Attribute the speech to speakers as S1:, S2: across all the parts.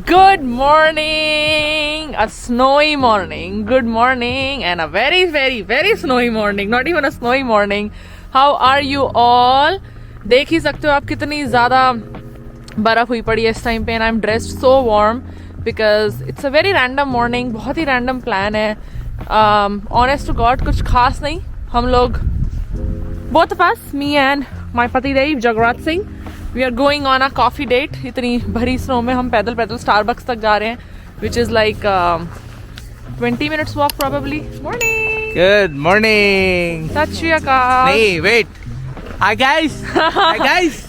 S1: Good morning! A snowy morning. Good morning and a very, very, very snowy morning. Not even a snowy morning. How are you all? देख ही सकते हो आप कितनी ज़्यादा बर्फ़ हुई पड़ी है इस टाइम पे and I'm dressed so warm because it's a very random morning. बहुत ही random plan है. Honest to God कुछ खास नहीं. हम लोग both of us, me and my pati Dev, Jagrat Singh, we are going on a coffee date. इतनी भरी snow में हम पैदल पैदल स्टारबक्स तक जा रहे हैं, which is like 20 minutes walk probably. Morning.
S2: Good morning.
S1: सत श्री अकाल.
S2: नहीं, wait. Hi guys. Hi guys.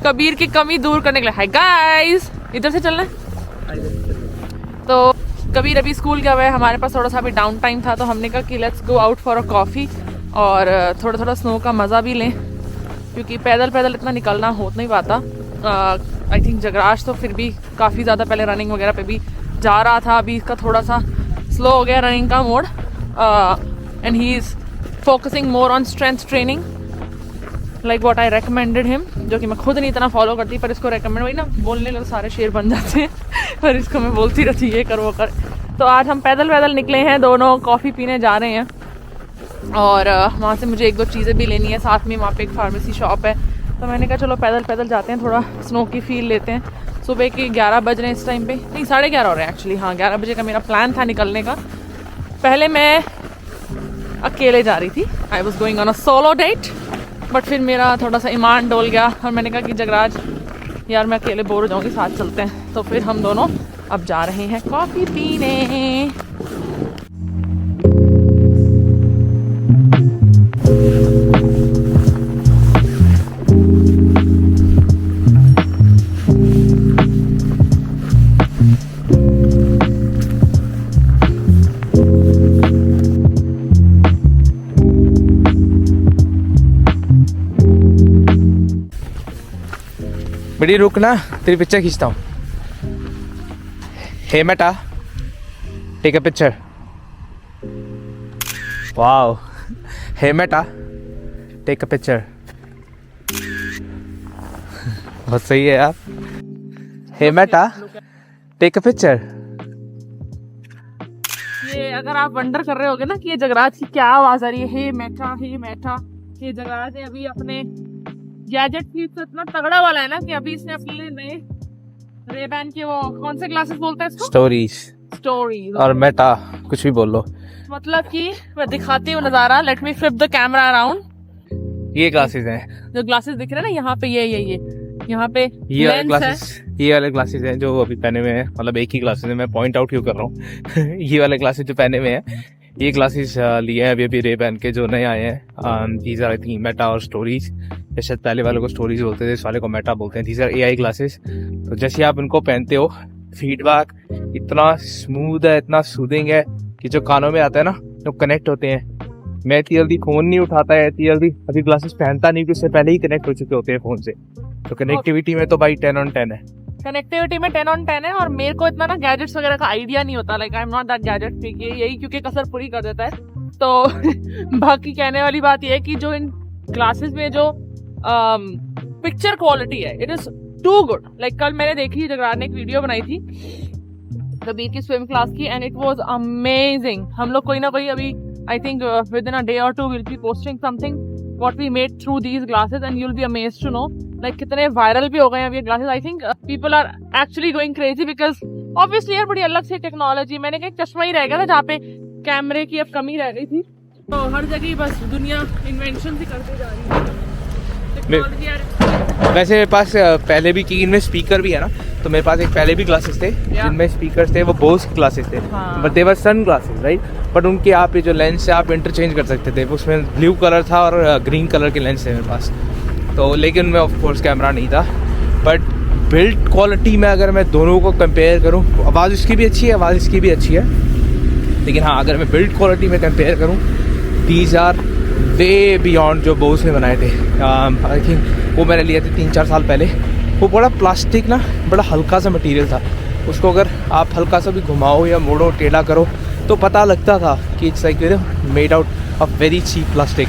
S1: Kabir की कमी दूर करने के लिए हाय गाइस. इधर से चलना है. तो कबीर अभी स्कूल गया हुआ है. हमारे पास थोड़ा सा अभी डाउन टाइम था, तो हमने कहा कि let's go out for a coffee और थोड़ा थोड़ा स्नो का मज़ा भी लें, क्योंकि पैदल पैदल इतना निकलना हो नहीं पाता. आई थिंक जगराज तो फिर भी काफ़ी ज़्यादा पहले रनिंग वगैरह पे भी जा रहा था. अभी इसका थोड़ा सा स्लो हो गया रनिंग का mode and he is focusing more on strength training like what I recommended him, जो कि मैं खुद नहीं इतना फॉलो करती, पर इसको रिकमेंड वही ना बोलने लगे सारे शेर बन जाते हैं पर इसको मैं बोलती रहती ये कर वो कर. तो आज हम पैदल पैदल निकले हैं, दोनों कॉफ़ी पीने जा रहे हैं और वहाँ से मुझे एक दो चीज़ें भी लेनी है. साथ में वहाँ पे एक फार्मेसी शॉप है, तो मैंने कहा चलो पैदल पैदल जाते हैं, थोड़ा स्नो की फील लेते हैं. सुबह के 11 बज रहे हैं इस टाइम पे, नहीं 11:30 हो रहे हैं एक्चुअली. हाँ 11 बजे का मेरा प्लान था निकलने का. पहले मैं अकेले जा रही थी, I was going on a solo date, but फिर मेरा थोड़ा सा ईमान डोल गया और मैंने कहा कि जगराज यार मैं अकेले बोर हो जाऊँगी, साथ चलते हैं. तो फिर हम दोनों अब जा रहे हैं कॉफ़ी पीने.
S2: बड़ी रुक ना, तेरी पिक्चर खींचता हूँ. Hey Meta, take a picture. Wow. Hey Meta, take a picture. बहुत सही है यार. Hey Meta, take a picture.
S1: ये अगर आप वंडर कर रहे होगे ना कि ये जगराज की क्या आवाज आ रही है, हे मैठा, ये जगराज ने अभी अपने गैजेट की इतना तगड़ा वाला है ना कि अभी इसने अपने लिए नए रेबैन के वो कौन से ग्लासेस बोलते हैं इसको, स्टोरीज
S2: और मेटा कुछ भी बोल लो.
S1: मतलब कि मैं दिखाती हूँ नजारा. Let me flip the camera around.
S2: ये ग्लासेस हैं,
S1: जो ग्लासेस दिख रहे हैं ना यहाँ पे, ये यहाँ पे
S2: ये वाले ग्लासेस, ये वाले ग्लासेस हैं जो अभी पहने हुए हैं. मतलब एक ही ग्लासेस है, मैं पॉइंट आउट क्यों कर रहा हूँ ये वाले ग्लासेस जो पहने हुए हैं, ये ग्लासेस लिए हैं अभी रेबैन के जो नए आए हैं. These are I think Meta और स्टोरीज. जैसे पहले वाले को स्टोरीज बोलते थे, इस वाले को मेटा बोलते हैं. These are AI glasses. तो जैसे आप इनको पहनते हो, फीडबैक इतना स्मूथ है, इतना सूदिंग है कि जो कानों में आता है ना, जो कनेक्ट होते हैं. मैं इतनी जल्दी फोन नहीं उठाता है, इतनी जल्दी अभी ग्लासेस पहनता नहीं, क्योंकि उससे पहले ही कनेक्ट हो चुके होते हैं फोन से. तो कनेक्टिविटी में तो भाई 10 on 10 है.
S1: कनेक्टिविटी में 10 on 10 है. और मेरे को इतना ना गैजेट्स वगैरह का आइडिया नहीं होता. Like I am not that gadget freak. यही क्योंकि कसर पूरी कर देता है. तो बाकी कहने वाली बात यह है कि जो इन क्लासेस में जो पिक्चर क्वालिटी है, it is too good. Like कल मैंने देखी, जगराज ने एक वीडियो बनाई थी कबीर की स्विम क्लास की, एंड इट वाज अमेजिंग. हम लोग कोई ना कोई अभी I think within a day और two will be posting something what we made through these glasses and you'll be amazed to know like कितने वायरल भी हो गए हैं ये glasses. I think people are actually going crazy because obviously यार बड़ी अलग से टेक्नोलॉजी. मैंने कहा चश्मा ही रह गया था जहाँ पे कैमरे की अब कमी रह गई थी. तो हर जगह बस दुनिया इन्वेंशन ही करते जा रही है टेक्नोलॉजी यार.
S2: वैसे मेरे पास पहले भी की इनमें स्पीकर भी है ना, तो मेरे पास एक पहले भी ग्लासेस थे जिनमें स्पीकर्स थे, वो बोस ग्लासेस थे, but they were sun glasses right. But उनके आप ये जो लेंस है आप इंटरचेंज कर सकते थे. उसमें ब्लू कलर था और ग्रीन कलर के लेंस थे मेरे पास. तो लेकिन उनमें ऑफ कोर्स कैमरा नहीं था. बट बिल्ड क्वालिटी में अगर मैं दोनों को कंपेयर करूँ, आवाज़ उसकी भी अच्छी है, आवाज़ इसकी भी अच्छी है, लेकिन हाँ अगर मैं बिल्ड क्वालिटी में कंपेयर करूँ, दीज आर वे बियॉन्ड जो बोस ने बनाए थे. आई थिंक वो मैंने लिए थे 3-4 साल पहले. वो बड़ा प्लास्टिक ना, बड़ा हल्का सा मटेरियल था. उसको अगर आप हल्का सा भी घुमाओ या मोड़ो, टेढ़ा करो, तो पता लगता था कि it's like made out of very cheap plastic.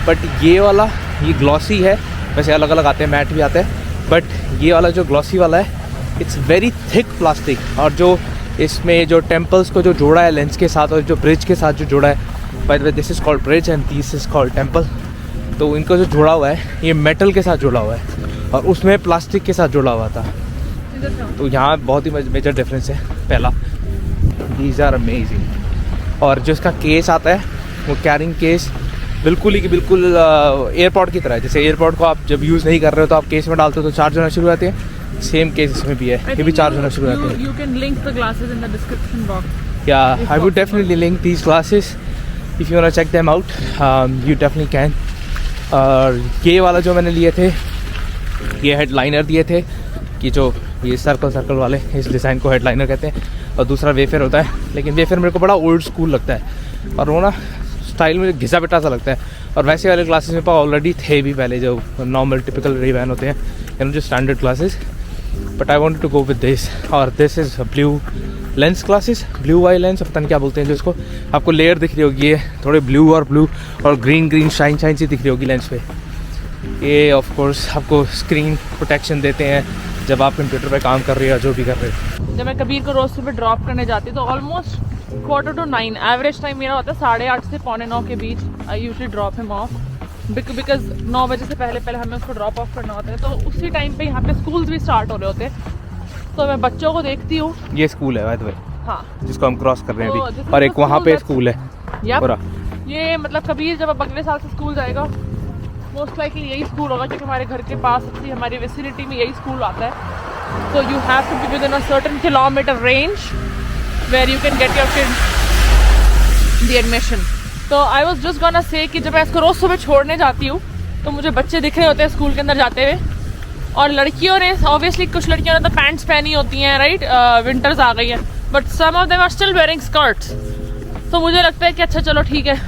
S2: But ये वाला, ये ग्लॉसी है. वैसे अलग अलग आते हैं, मैट भी आता है, बट ये वाला जो ग्लॉसी वाला है इट्स वेरी थिक प्लास्टिक, और जो इसमें जो टेम्पल्स को जो जोड़ा है लेंस के साथ और जो ब्रिज के साथ जो जोड़ा है, by the way this is called bridge and this is called temple, तो इनको जो जोड़ा हुआ है ये मेटल के साथ जोड़ा हुआ है और उसमें प्लास्टिक के साथ जोड़ा हुआ था। तो यहाँ बहुत ही मेजर डिफरेंस है। पहला, दीज आर अमेजिंग। और जो इसका केस आता है वो कैरिंग केस बिल्कुल ही बिल्कुल एयरपोर्ट की तरह है। जैसे एयरपोर्ट को आप जब यूज़ नहीं कर रहे हो तो आप केस में डालते हो तो चार्ज होना शुरू होते हैं, सेम केस इसमें भी है, ये भी चार्ज होना शुरू होते हैं।
S1: You can link the glasses in the description box.
S2: Yeah, I would definitely link these glasses if you wanna check them out. You definitely can. और ये वाला जो मैंने लिए थे, ये हेडलाइनर दिए थे कि जो ये सर्कल वाले, इस डिज़ाइन को हेडलाइनर कहते हैं, और दूसरा वेफर होता है। लेकिन वेफर मेरे को बड़ा ओल्ड स्कूल लगता है और वो ना स्टाइल में घिसा पिटा सा लगता है। और वैसे वाले क्लासेस मेरे पास ऑलरेडी थे भी पहले, जो नॉर्मल टिपिकल रेबैन होते हैं, जो standard glasses, but I wanted to go with this. और this is blue lens glasses, blue y lens, पता नहीं क्या बोलते हैं, जो इसको आपको लेयर दिख रही होगी, ये थोड़े ब्लू और ग्रीन शाइन सी दिख रही होगी लेंस पे। ये ऑफ कोर्स आपको स्क्रीन प्रोटेक्शन देते हैं जब आप कंप्यूटर पे काम कर रहे हो, जो भी कर रहे हो।
S1: जब मैं कबीर को रोज सुबह ड्रॉप करने जाती हूँ तो ऑलमोस्ट 8:45 एवरेज टाइम मेरा होता है 8:30 से 8:45 के बीच। I usually drop him off because 9 बजे से पहले हमें उसको ड्रॉप ऑफ करना होता है। तो उसी टाइम पे यहाँ पे स्कूल्स भी स्टार्ट हो रहे होते हैं, तो मैं बच्चों को देखती हूँ।
S2: ये स्कूल है बाय द वे,
S1: हाँ,
S2: जिसको हम क्रॉस कर रहे हैं
S1: तो
S2: अभी, और एक वहाँ पे स्कूल है पूरा।
S1: ये मतलब कबीर जब अब अगले साल से स्कूल जाएगा मोस्ट लाइकली यही स्कूल होगा, क्योंकि हमारे घर के पास हमारी विसिनिटी में यही स्कूल आता है। So you have to be within a certain kilometer range where you can get your kid the admission. तो I was just gonna say कि जब मैं इसको रोज सुबह छोड़ने जाती हूँ तो मुझे बच्चे दिख रहे होते हैं स्कूल के अंदर जाते हुए, और लड़कियों ने ऑब्वियसली, कुछ लड़कियों ने तो पैंट्स पहनी होती हैं, राइट, विंटर्स आ गई है, but some of them are still wearing skirts. तो मुझे लगता है कि अच्छा चलो ठीक है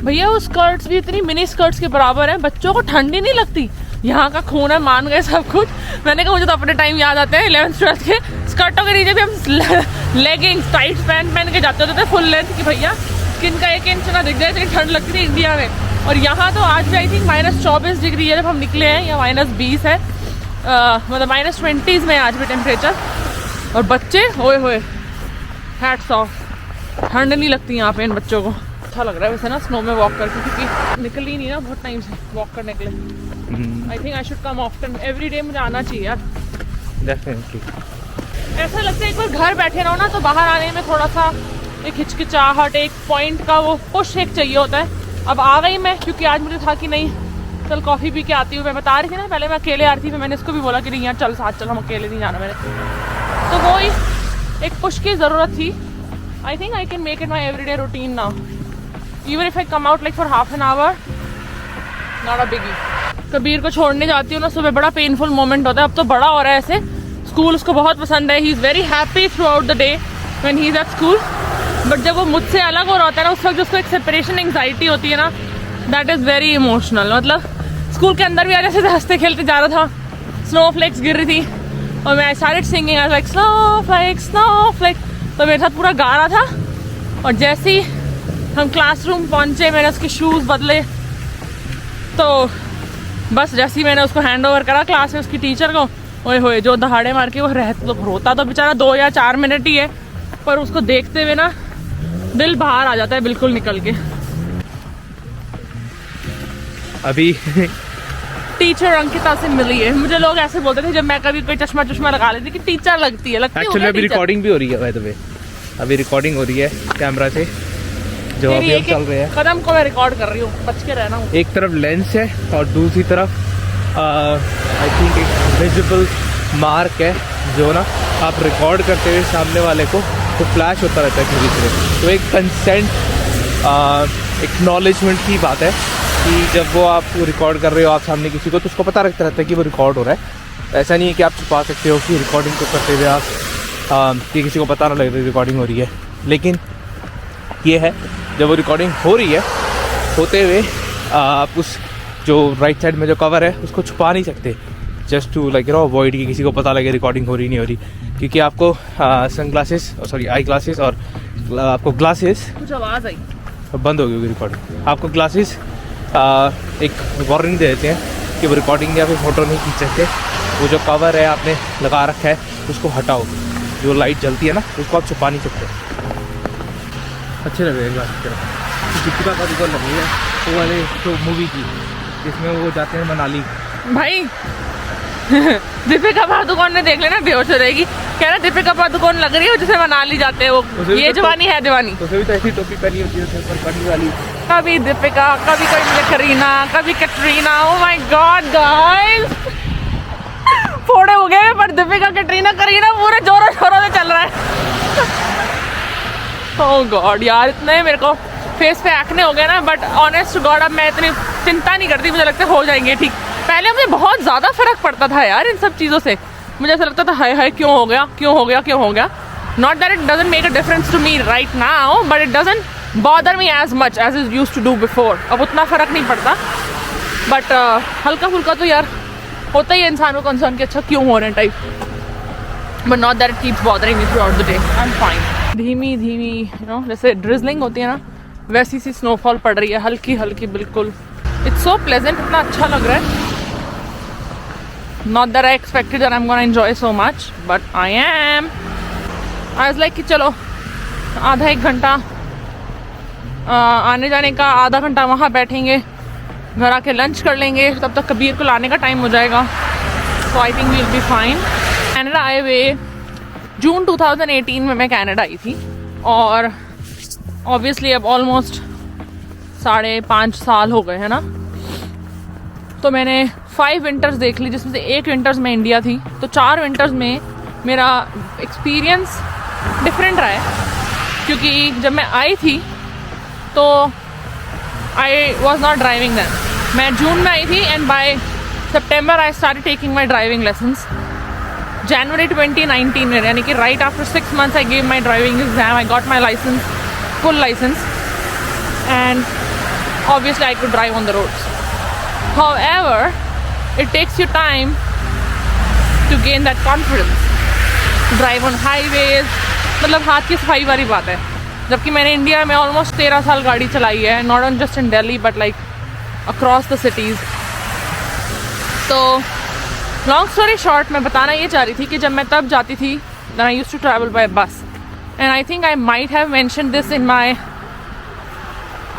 S1: भैया, वो स्कर्ट्स भी इतनी मिनी स्कर्ट्स के बराबर हैं, बच्चों को ठंड ही नहीं लगती। यहाँ का खून है, मान गए सब कुछ। मैंने कहा मुझे तो अपने टाइम याद आते हैं 11th 12th के, स्कर्टों के नीचे भी हम लेगिंग्स टाइट पैंट पहन के जाते होते थे फुल लेंथ की, भैया स्किन का 1 इंच ना दिख जाए, इतनी ठंड लगती थी इंडिया में। और यहाँ तो आज भी आई थिंक -24 डिग्री है जब हम निकले हैं, या -20 है, मतलब -20s में आज भी टेम्परेचर। और बच्चे ओए होए, हैट्स ऑफ, ठंड नहीं लगती यहाँ पे इन बच्चों को। अच्छा लग रहा है वैसे ना स्नो में वॉक करके, क्योंकि निकल ही नहीं ना बहुत टाइम से वॉक करने के लिए। आई think I should come often, every day मुझे आना चाहिए यार,
S2: डेफिनेटली।
S1: ऐसा लगता है एक बार घर बैठे रहो ना तो बाहर आने में थोड़ा सा एक हिचकिचाहट, एक पॉइंट का वो पुश एक चाहिए होता है। अब आ गई मैं, क्योंकि आज मुझे था कि नहीं चल कॉफ़ी पी के आती हूँ। मैं बता रही थी ना पहले मैं अकेले आ रही थी, फिर मैंने इसको भी बोला कि नहीं यार चल साथ चल, हम अकेले नहीं जाना मैंने, तो वो ही एक पुश की ज़रूरत थी। I think I can make it my everyday routine now, even if I come out like for half an hour, not a biggie. Kabir को छोड़ने जाती हूँ ना सुबह, बड़ा पेनफुल मोमेंट होता है। अब तो बड़ा हो रहा है ऐसे, स्कूल उसको बहुत पसंद है, he is very happy through out the day when he is at school. But जब वो मुझसे अलग हो रहा होता है ना, उस वक्त उसको एक सेपरेशन एंग्जाइटी होती है ना, दैट इज़ वेरी इमोशनल। मतलब स्कूल के अंदर भी आज ऐसे हंसते खेलते जा रहा था, स्नोफ्लेक्स गिर रही थी और मैं started singing, I was like snowflakes snowflakes, तो मेरे साथ पूरा गा रहा था। और जैसे ही हम क्लासरूम पहुंचे, मैंने उसके शूज़ बदले, तो बस जैसे ही मैंने उसको हैंड ओवर करा क्लास में उसकी टीचर को, ओए होए जो दहाड़े मार के वो रोता तो बेचारा 2 या 4 मिनट ही है, पर उसको देखते हुए ना दिल बाहर आ जाता है बिल्कुल निकल के।
S2: अभी
S1: टीचर अंकिता से मिली है, मुझे लोग ऐसे बोलते थे जब मैं कभी कोई चश्मा लगा लेती कि टीचर लगती है, लगती है।
S2: एक्चुअली अभी रिकॉर्डिंग भी हो रही है बाय द वे, अभी रिकॉर्डिंग हो रही है कैमरा से, जो अभी हम चल रहे हैं।
S1: कदम को मैं रिकॉर्ड कर रही हूँ, बच के रहना हूँ।
S2: एक तरफ लेंस है और दूसरी तरफ आई थिंक एक विजिबल मार्क है, जो ना आप रिकॉर्ड करते हुए सामने वाले को तो फ्लैश होता रहता है कभी कभी। तो एक कंसेंट एक्नॉलेजमेंट की बात है कि जब वो आप रिकॉर्ड कर रहे हो आप सामने किसी को, तो उसको पता रहता है कि वो रिकॉर्ड हो रहा है। ऐसा नहीं है कि आप छुपा सकते हो कि रिकॉर्डिंग को करते हुए आप कि किसी को पता ना लगे रिकॉर्डिंग हो रही है। लेकिन ये है जब वो रिकॉर्डिंग हो रही है होते हुए आप उस जो राइट साइड में जो कवर है उसको छुपा नहीं सकते, जस्ट टू लाइक अवॉइड कि किसी को पता लगे रिकॉर्डिंग हो रही नहीं हो रही। क्योंकि आपको sun glasses sorry eye glasses और आपको ग्लासेस,
S1: कुछ आवाज़ आई
S2: बंद हो गई होगी रिकॉर्डिंग, आपको ग्लासेस एक वार्निंग दे देते हैं कि वो रिकॉर्डिंग या फिर फ़ोटो नहीं खींच सकते। वो जो कवर है आपने लगा रखा है उसको हटाओ, जो लाइट जलती है ना उसको आप छुपा नहीं सकते। अच्छे लग रहे हैं ग्लास की तरफ। दीपिका का दुकान लगी है वो वाले तो मूवी की जिसमें वो जाते हैं मनाली।
S1: भाई दीपिका पादुकोण ने देख लेना बेहोश हो जाएगी। कह रहा दीपिका पादुकोण लग रही है जिसे मनाली जाते हैं वो, ये जवानी है दीवानी।
S2: तो भी तो ऐसी टोपी पहनी होती है पगड़ी वाली।
S1: कभी दीपिका, कभी कोई करीना, कभी Katrina. Oh my God guys, फोड़े हो गए पर दीपिका, कैटरीना, करीना पूरे जोरों शोरों से चल रहा है। ओह गॉड यार, इतने मेरे को फेस पे एक्ने हो गए ना, बट ऑनेस्ट गॉड अब मैं इतनी चिंता नहीं करती, मुझे लगता है हो जाएंगे ठीक। पहले मुझे बहुत ज़्यादा फर्क पड़ता था यार इन सब चीज़ों से, मुझे ऐसा लगता था हाय हाय क्यों हो गया, क्यों हो गया, क्यों हो गया। Not that it doesn't make a difference to me right now, but it doesn't bother me as much as it used to do before. अब उतना फ़र्क नहीं पड़ता, बट हल्का फुल्का तो यार होता ही है इंसान को कंसर्न कि अच्छा क्यों हो रहे हैं type, but not that it keeps bothering me through out the day. I am fine. धीमी धीमी यू नो जैसे ड्रिजलिंग होती है ना वैसी सी स्नोफॉल पड़ रही है, हल्की हल्की बिल्कुल। इट्स सो प्लेजेंट, इतना अच्छा लग रहा है। Not that I expected that I'm gonna enjoy so much, but I am. I was like कि चलो आधा एक घंटा आने जाने का, आधा घंटा वहाँ बैठेंगे, घर आके लंच कर लेंगे, तब तक कबीर को लाने का टाइम हो जाएगा। So I think we'll be fine. Canada आए हुए जून 2018 में मैं कनाडा आई थी, और ऑब्वियसली अब ऑलमोस्ट 5.5 साल हो गए हैं ना। तो मैंने 5 विंटर्स देख ली, जिसमें से 1 विंटर्स में इंडिया थी, तो 4 विंटर्स में मेरा एक्सपीरियंस डिफरेंट रहा है। क्योंकि जब मैं आई थी तो I was not driving then, मैं जून में आई थी, एंड बाय सितंबर I started taking my driving lessons. जनवरी 2019 में, यानी कि right after 6 months I gave my driving exam, I got my licence, full licence, and obviously I could drive on the roads. However, it takes you time to gain that confidence to drive on highways. मतलब हाथ की सफाई वाली बात है। जबकि मैंने India में ऑलमोस्ट 13 साल गाड़ी चलाई है, not on just in Delhi but like across the cities. तो लॉन्ग स्टोरी शॉर्ट मैं बताना ये चाह रही थी कि जब मैं तब जाती थी, then I used to travel by bus, and I think I might have mentioned this in my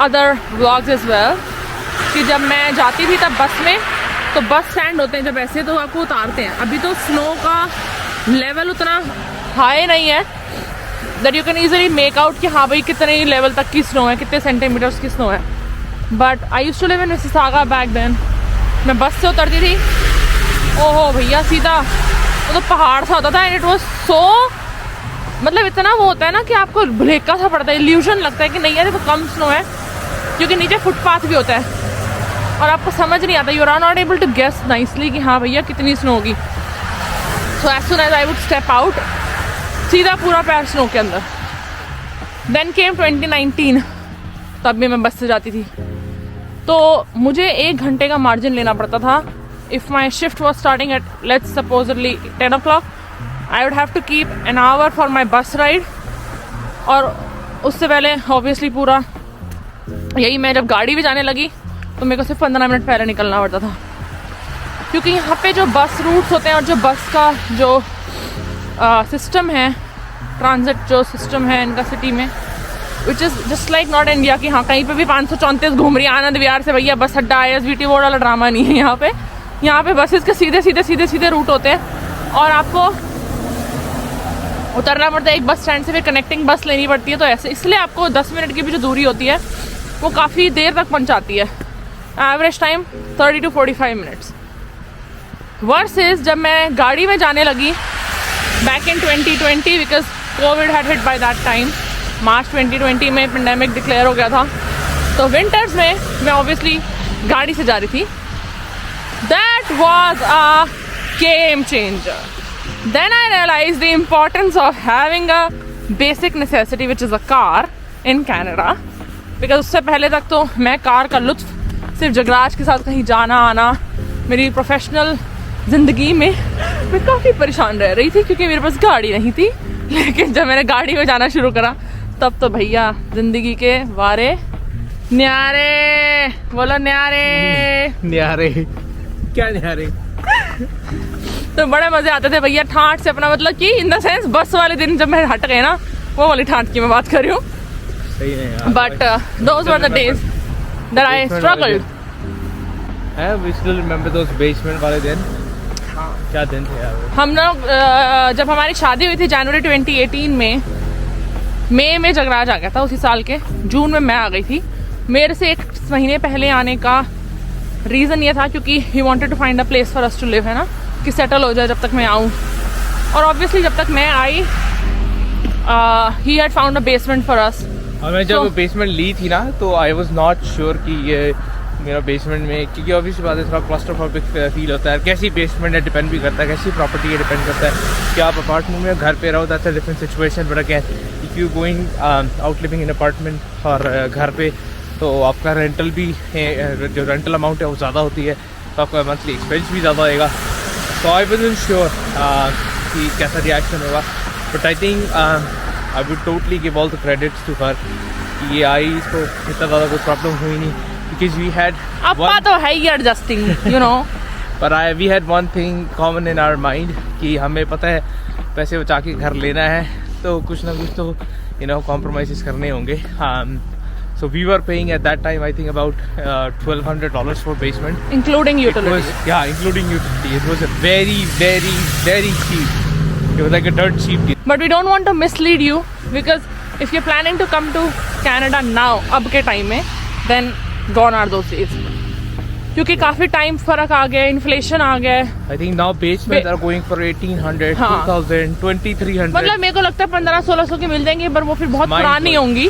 S1: other vlogs as well, कि जब मैं जाती थी तब बस में, तो बस स्टैंड होते हैं जब ऐसे, तो आपको उतारते हैं। अभी तो स्नो का लेवल उतना हाई नहीं है that you can easily make out कि हाँ भाई कितने लेवल तक की स्नो है, कितने सेंटीमीटर्स की स्नो है। But I used to live in Mississauga back then. मैं बस से उतरती थी, ओहो भैया सीधा वो तो पहाड़ सा होता था, एंड इट वॉज सो, मतलब इतना वो होता है ना कि आपको भुलेखा सा पड़ता है, इल्यूजन लगता है कि नहीं यार देखो कम स्नो है, क्योंकि नीचे फुटपाथ भी होता है और आपको समझ नहीं आता, you are not able to guess nicely कि हाँ भैया कितनी स्नो होगी। So as soon as I would step out, सीधा पूरा पैर स्नो के अंदर। देन केम 2019, तब भी मैं बस से जाती थी, तो मुझे 1 घंटे का मार्जिन लेना पड़ता था। If my shift was starting at let's supposedly 10 o'clock, I would have to keep an hour for my bus ride, और उससे पहले ऑब्वियसली पूरा यही, मैं जब गाड़ी भी जाने लगी तो मेरे को सिर्फ 15 मिनट पहले निकलना पड़ता था, क्योंकि यहाँ पे जो बस रूट्स होते हैं और जो बस का जो सिस्टम है, ट्रांजिट जो सिस्टम है इनका सिटी में, which is just like not India की हाँ कहीं पे भी 534 घूम रही है आनंद विहार से, भैया बस अड्डा ISBT वो वाला ड्रामा नहीं है यहाँ पे। यहाँ पे बसेस के सीधे सीधे सीधे सीधे रूट होते हैं, और आपको उतरना पड़ता है एक बस स्टैंड से, फिर कनेक्टिंग बस लेनी पड़ती है। तो ऐसे इसलिए आपको 10 मिनट की भी जो दूरी होती है वो काफ़ी देर तक पहुँचाती है, average time 30 to 45 minutes. Versus जब मैं गाड़ी में जाने लगी back in 2020, because COVID had hit by that time, मार्च 2020 में पेंडेमिक डिक्लेयर हो गया था, तो विंटर्स में मैं ऑब्वियसली गाड़ी से जा रही थी। That was a game changer. Then I realized the importance of having a basic necessity which is a car in Canada, because उससे पहले तक तो मैं कार का लुत्फ सिर्फ जगराज के साथ कहीं जाना आना, मेरी प्रोफेशनल ज़िंदगी में मैं काफ़ी परेशान रह रही थी क्योंकि मेरे पास गाड़ी नहीं थी। लेकिन जब मैंने गाड़ी में जाना शुरू करा तब तो भैया ज़िंदगी के वारे न्यारे, बोलो न्यारे।
S2: न्यारे क्या न्यारे?
S1: तो बड़े मजे आते थे भैया ठाट से अपना, मतलब कि इन द सेंस बस वाले दिन जब मैं हट गए ना, वो वाली ठाट की मैं बात कर रही हूँ।
S2: सही है यार।
S1: But those were the days that I struggled.
S2: We still remember those basement वाले दिन। क्या दिन थे यार वो।
S1: हम लोग जब हमारी शादी हुई थी जनवरी 2018 में, मई में जगराज आ गया था उसी साल के, जून में मैं आ गई थी। मेरे से 1 महीने पहले आने का रीज़न ये था क्योंकि he wanted to find a place for us to live, है ना, कि सेटल हो जाए जब तक मैं आऊँ। और ऑब्वियसली जब तक मैं I he had found a basement for us.
S2: और मैं जब बेसमेंट ली थी ना तो आई वाज नॉट श्योर कि ये मेरा बेसमेंट में, क्योंकि ऑब्वियसली बात है थोड़ा क्लस्ट्रोफोबिक फील होता है। कैसी बेसमेंट है डिपेंड भी करता है, कैसी प्रॉपर्टी है डिपेंड करता है। कि आप अपार्टमेंट में घर पे रहो that's a different situation, but again if you going out living in apartment और घर पे, तो आपका रेंटल भी जो रेंटल अमाउंट है वो ज़्यादा होती है, तो आपका मंथली एक्सपेंस भी ज़्यादा होएगा। तो आई वाज़न्ट श्योर कि कैसा रिएक्शन होगा, but I think I would totally give all the credits to her कि ये आई, इसको इतना ज़्यादा कोई प्रॉब्लम हुई नहीं। Because we had
S1: अपा तो है ही adjusting, you know.
S2: But we had one thing common in our mind कि हमें पता है पैसे बचा के घर लेना है, तो कुछ ना कुछ तो compromises करने होंगे। So we were paying at that time I think about $1,200 for basement,
S1: including utilities.
S2: Including utility. It was a very very very cheap. It was like a dirt cheap deal.
S1: But we don't want to mislead you because if you're planning to come to Canada now, अब के time में, then gone are those days. क्योंकि काफी time फर्क आ गया, inflation आ गया।
S2: I think now basements are going for 1,800, 2,000, 2,300.
S1: मतलब मेरे को लगता है 1500-1600 की मिल जाएंगी, पर वो फिर बहुत पुरानी होंगी,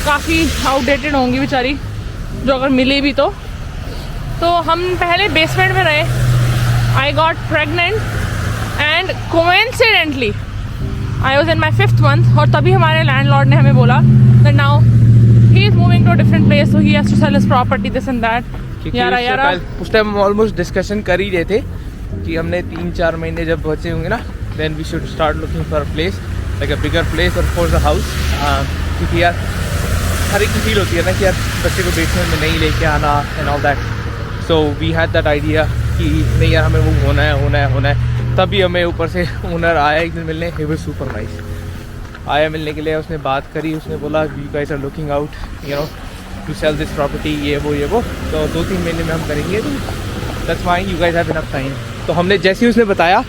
S1: काफी आउटडेटेड होंगी बेचारी, जो अगर मिली भी तो हम पहले बेसमेंट में रहे। I got pregnant and coincidentally I was in my 5th month, और तभी हमारे लैंडलॉर्ड ने हमें बोला that now he is moving to a different place, so he has to sell his property, this and that. यारा
S2: उस time almost discussion कर ही रहे थे कि हमने 3-4 महीने जब बचे होंगे ना, then we should start looking for a place, like a bigger place or for the house. क्योंकि यार हर एक की फील होती है ना कि यार बच्चे को बेसमेंट में नहीं लेके आना and all that. So we had that idea कि नहीं यार हमें वो होना है। तभी हमें ऊपर से ओनर आया एक दिन मिलने, ही वाज सुपर नाइस। आया मिलने के लिए, उसने बात करी, उसने बोला you guys are looking out to sell this property, ये वो, तो 2-3 महीने में हम करेंगे, तो that's fine, you guys have enough time. तो हमने जैसे ही उसने बताया,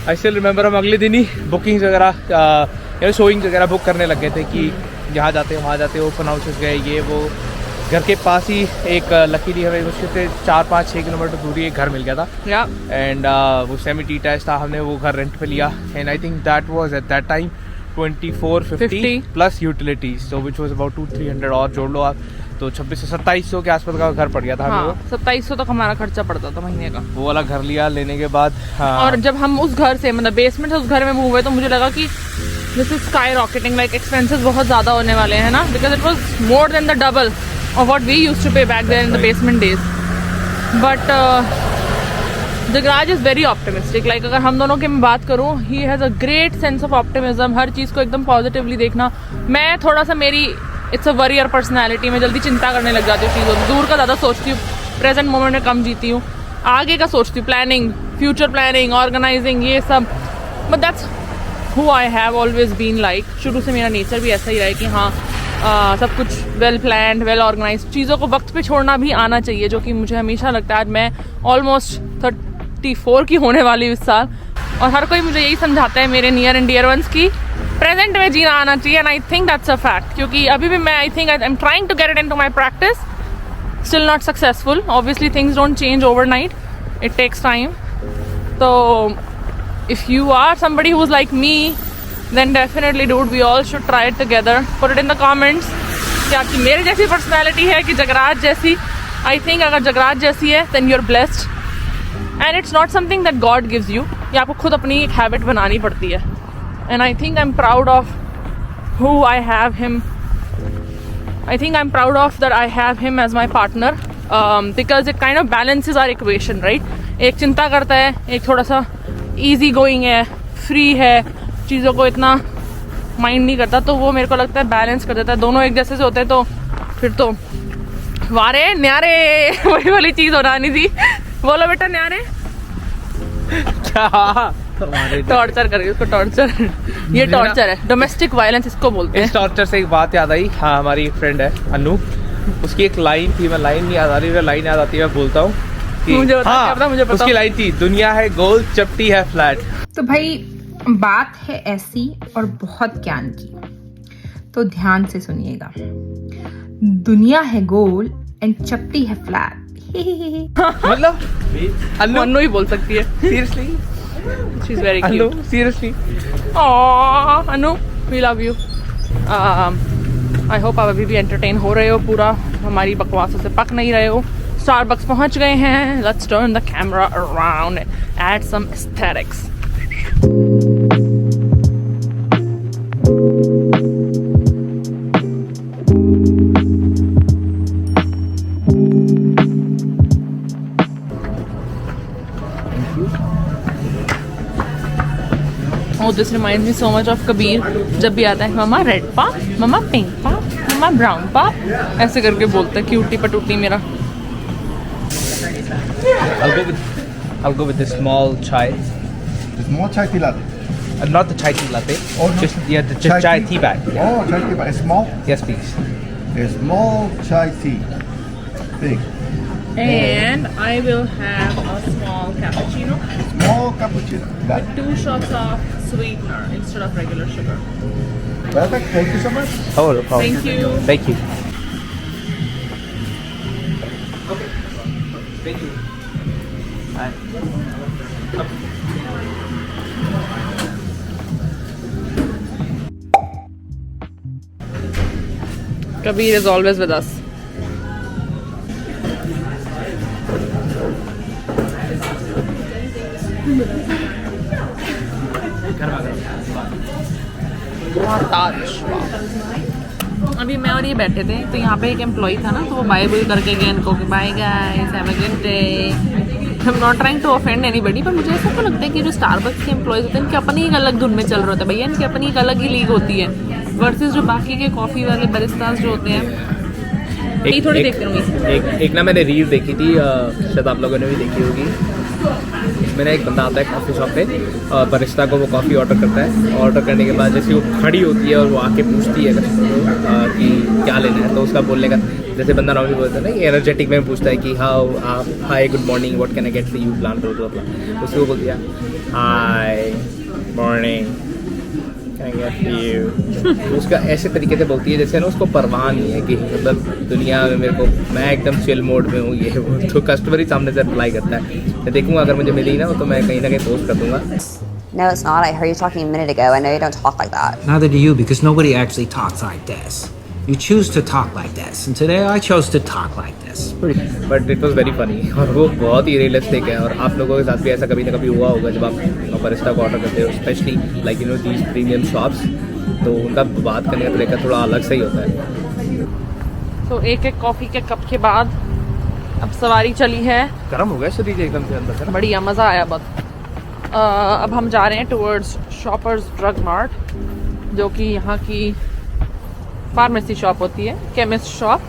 S2: आई स्टिल रिमेंबर, हम अगले दिन ही बुकिंग्स वगैरह शोइंग्स वगैरह बुक करने लग गए थे कि यहाँ जाते वहाँ जाते, ओपन हाउसेस गए, ये वो। घर के पास ही एक लकीली हमें मुश्किल से 4-5-6 किलोमीटर दूरी एक घर मिल गया था, एंड वो सेमी डिटैच था। हमने वो घर रेंट पे लिया, and I think that was at that time 2450 plus utilities, so which was about 200-300 और जोड़ लो आप, तो 2600-2700 के आसपास का घर पड़ गया था हमें।
S1: 2700 तक हमारा खर्चा पड़ता था महीने का।
S2: वो वाला घर लिया, लेने के बाद
S1: और जब हम उस घर से, मतलब बेसमेंट से उस घर में मूव हुए, तो मुझे लगा कि this is skyrocketing, like expenses बहुत ज़्यादा होने वाले हैं ना, because it was more than the double of what we used to pay back there in the basement days. But Jagraj is very optimistic, like अगर हम दोनों की मैं बात करूँ, he has a great sense of optimism, हर चीज़ को एकदम पॉजिटिवली देखना। मैं थोड़ा सा, मेरी इट्स अ वरियर पर्सनैलिटी, मैं जल्दी चिंता करने लग जाती हूँ चीज़ों, दूर का ज़्यादा सोचती हूँ, प्रेजेंट मोमेंट में कम जीती हूँ, आगे का सोचती हूँ, प्लानिंग, फ्यूचर प्लानिंग, ऑर्गेनाइजिंग, ये सब। But that's who I have always been like, शुरू से मेरा नेचर भी ऐसा ही रहा है कि हाँ सब कुछ वेल प्लान्ड, वेल ऑर्गेनाइज, चीज़ों को वक्त पे छोड़ना भी आना चाहिए, जो कि मुझे हमेशा लगता है। आज मैं ऑलमोस्ट 34 की होने वाली हूँ इस साल, और हर कोई मुझे यही समझाता है, मेरे नियर एंड डियर वंस, की प्रेजेंट में जीना आना चाहिए, and I think that's a fact. क्योंकि अभी भी मैं, I think I am trying to get it into my practice, still not successful. Obviously things don't change overnight, it takes time. तो if you are somebody who's like me, then definitely dude, we all should try it together. Put it in the comments कि आपकी मेरे जैसी personality है कि जगराज जैसी। I think अगर जगराज जैसी है then you're blessed, and it's not something that God gives you, ये आपको खुद अपनी एक हैबिट बनानी पड़ती है। And I think I'm proud of who I have him. I think I'm proud of that I have him as my partner, because it kind of balances our equation, right? एक चिंता करता है, एक थोड़ा सा ईजी गोइंग है, free है, चीज़ों को इतना माइंड नहीं करता, तो वो मेरे को लगता है बैलेंस कर देता है। दोनों एक जैसे से होते हैं तो फिर तो वारे न्यारे वही वाली चीज़ हो रही थी। बोलो बेटा न्यारे।
S2: क्या हमारे
S1: टॉर्चर करके उसको टॉर्चर ये टॉर्चर है, डोमेस्टिक वायलेंस इसको बोलते हैं।
S2: इस टॉर्चर से एक बात याद आई। हाँ, हमारी एक फ्रेंड है अनु, उसकी एक लाइन थी, मैं लाइन नहीं याद आ रही, लाइन याद आती है मैं बोलता हूँ कि
S1: मुझे बता,
S2: हाँ,
S1: क्या पता, मुझे पता।
S2: उसकी लाइन थी, दुनिया है गोल चपटी है फ्लैट।
S3: तो भाई बात है ऐसी और बहुत ज्ञान की, तो ध्यान से सुनिएगा। दुनिया है गोल एंड चपटी है फ्लैट।
S2: मतलब
S1: अनु ही बोल सकती है।
S2: Seriously
S1: she is very
S2: Anu,
S1: cute.
S2: Seriously
S1: Anu, we love you. I hope आप अभी भी एंटरटेन हो रहे हो, पूरा हमारी बकवासों से पक नहीं रहे हो। स्टारबक्स पहुंच गए हैं। Let's turn the camera around, add some aesthetics. Oh, this reminds me so much of Kabir जब भी आता है मम्मा रेड पा, मम्मा पिंक पा, मम्मा ब्राउन पा, ऐसे करके बोलता है क्यूटी पटूटी मेरा।
S2: I'll go with the small chai.
S4: The small chai tea latte.
S2: Not the chai tea latte.
S4: Oh, no.
S2: Just the chai tea bag. Yeah.
S4: Oh, chai tea bag. Small?
S2: Yes, please.
S4: A small chai tea. Big.
S1: And I will have a small cappuccino
S4: Small cappuccino. Got
S1: with
S4: it.
S1: 2 shots of sweetener instead of regular sugar.
S4: Perfect. Thank you so much.
S2: Oh, no problem.
S1: Thank you.
S2: Thank you. Okay. Thank you.
S1: Kabir is always with us. अभी मैं और ये बैठे थे तो यहाँ पे एक एम्प्लॉय था ना, तो वो बाय बुल करके गया इनको कि bye guys have a good day. I am not trying to offend anybody, पर मुझे ऐसा तो लगता है कि जो स्टारबक्स के एम्प्लॉयज होते हैं इनकी अपनी एक अलग धुन में चल रहे होते हैं भैया, इनकी अपनी एक अलग ही लीग होती है वर्सेस जो बाकी के कॉफ़ी वाले बरिस्तास जो होते हैं। यही थोड़ी देखते रहूँगी।
S2: एक ना मैंने रील देखी थी, शायद आप लोगों ने भी देखी होगी। इसमें ना एक बंदा आता है कॉफ़ी शॉप पे, बरिस्ता को वो कॉफ़ी ऑर्डर करता है। ऑर्डर करने के बाद जैसे वो खड़ी होती है और वो आके पूछती है कस्टमर को कि क्या लेना है, तो उसका बोलने का जैसे बंदा नॉर्मली बोलता है ना, ये एनर्जेटिक में पूछता है कि hi good morning what can I get for you plan करो अपना। उसको बोल दिया hi morning can I get for you. उसका ऐसे तरीके से बोलती है जैसे ना उसको परवाह नहीं है कि मतलब दुनिया में मेरे को, मैं एकदम चिल मोड में हूँ ये वो। तो कस्टमर ही सामने से रिप्लाई करता है। मैं देखूँगा अगर मुझे मिली ना तो मैं कहीं ना कहीं पोस्ट कर दूँगा।
S5: No, it's not. I heard you talking a minute ago. I know you don't talk like that.
S6: Neither do you, because nobody actually talks like this. You choose to talk like this, and today I chose to talk like this.
S2: But it was very funny और वो बहुत ही realistic है। और आप लोगों के साथ भी ऐसा कभी ना कभी हुआ होगा जब आप बरिस्ता को ऑर्डर करते हो, specially like you know these premium shops, तो उनका बात करने का तरीका थोड़ा अलग से ही होता है।
S1: तो एक एक कॉफ़ी के कप के बाद अब सवारी चली है।
S2: गर्म हो गया शरीर एकदम से अंदर से ना।
S1: बढ़िया, मज़ा आया बहुत। अब हम जा रहे हैं टुवर्ड्स शॉपर्स ड्रग मार्ट, जो कि यहाँ की फार्मेसी शॉप होती है, केमिस्ट शॉप,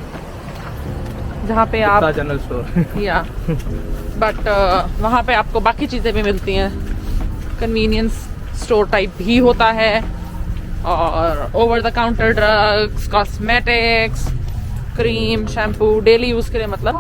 S1: जहाँ पे आप
S2: जनरल स्टोर
S1: या बट वहाँ पे आपको बाकी चीज़ें भी मिलती हैं। कन्वीनियंस स्टोर टाइप भी होता है और over the counter drugs, cosmetics, cream, shampoo, daily use के लिए मतलब।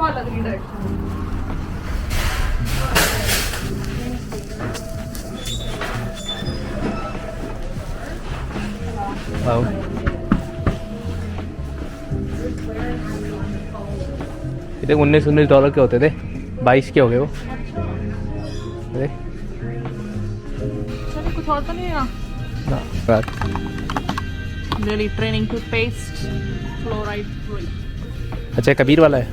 S2: इतने $19 के होते थे, 22 के हो गए वो। अरे
S1: चलो कुछ और तो नहीं है। Really training toothpaste, fluoride free.
S2: अच्छा कबीर वाला है।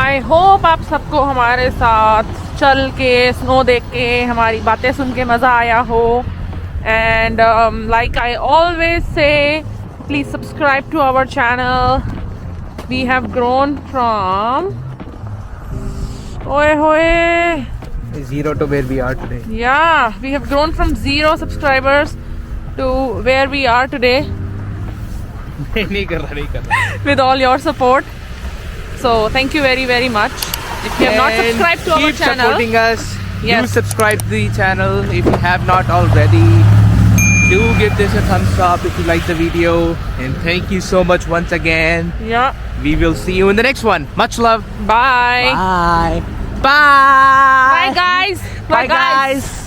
S1: आई होप आप सबको हमारे साथ चल के, स्नो देख के, हमारी बातें सुन के मज़ा आया हो। And like I always say, please subscribe to our channel. We have grown from ओए होए
S2: Zero to where we are today.
S1: yeah, we have grown from 0 subscribers to where we are today
S2: नहीं कर रहा
S1: with all your support. So thank you very very much. If you have not subscribed to our
S2: keep
S1: channel,
S2: supporting us. Do
S1: Yes.
S2: subscribe to the channel if you have not already. Do give this a thumbs up if you like the video. And thank you so much once again.
S1: yeah,
S2: We will see you in the next one. Much love.
S1: bye.
S2: Bye. Bye.
S1: Bye guys.
S2: Bye guys.